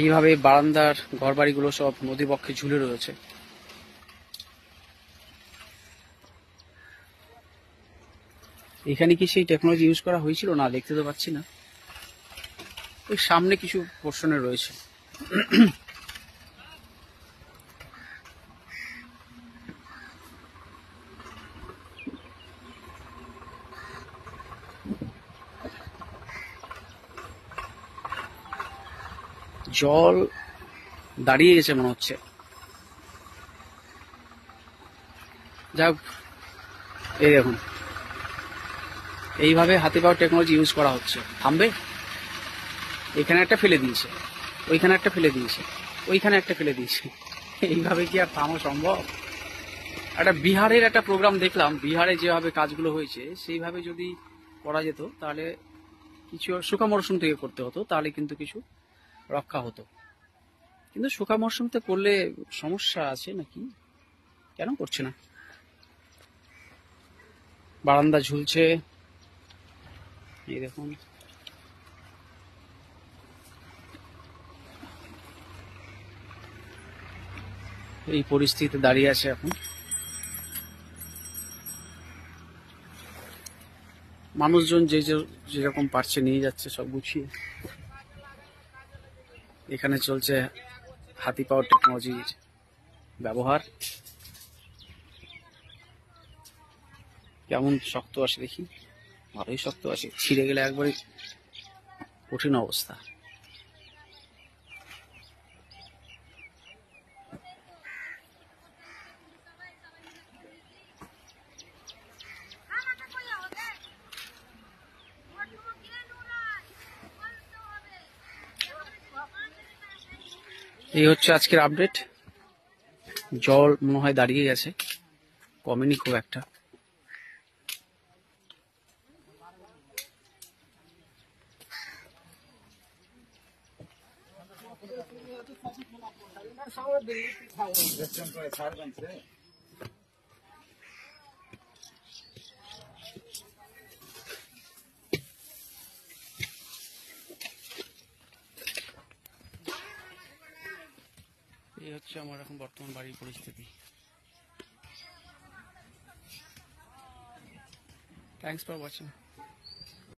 এইভাবে বারান্দার ঘরবাড়িগুলো সব নদীবক্ষে ঝুলে রয়েছে। এখানে কি সেই টেকনোলজি ইউজ করা হয়েছিল না, দেখতে তো পাচ্ছি না। ওই সামনে কিছু পোর্শনে রয়েছে। জল দাঁড়িয়ে গেছে মনে হচ্ছে। যাক, এই দেখুন এইভাবে হাতি পাওয়ার টেকনোলজি ইউজ করা হচ্ছে। থামবে? এখানে একটা ফেলে দিয়েছে, ওইখানে একটা ফেলে দিয়েছে, ওইখানে একটা ফেলে দিয়েছে। এইভাবে কি আর থামা সম্ভব? একটা বিহারের একটা প্রোগ্রাম দেখলাম, বিহারে যেভাবে কাজগুলো হয়েছে সেইভাবে যদি করা যেত তাহলে কিছু শুকা মরশুম থেকে করতে হতো, তাহলে কিন্তু কিছু রক্ষা হতো। কিন্তু শুকা মরশুমতে করলে সমস্যা আছে নাকি, কেন করছে না? বারান্দা ঝুলছে, এই দেখুন। এই পরিস্থিতিতে দাঁড়িয়ে আছে এখন। মানুষজন যেরকম পারছে নিয়ে যাচ্ছে সব গুছিয়ে। এখানে চলছে হাতি পাওয়ার টেকনোলজির ব্যবহার। কেমন শক্ত আসে দেখি, ভালোই শক্ত আসে, ছিঁড়ে গেলে একবারে কঠিন অবস্থা। এই হচ্ছে আজকের আপডেট। জল মনে হয় দাঁড়িয়ে গেছে, কমেনি খুব একটা। এই হচ্ছে আমার এখন বর্তমান বাড়ির পরিস্থিতি। Thanks for watching.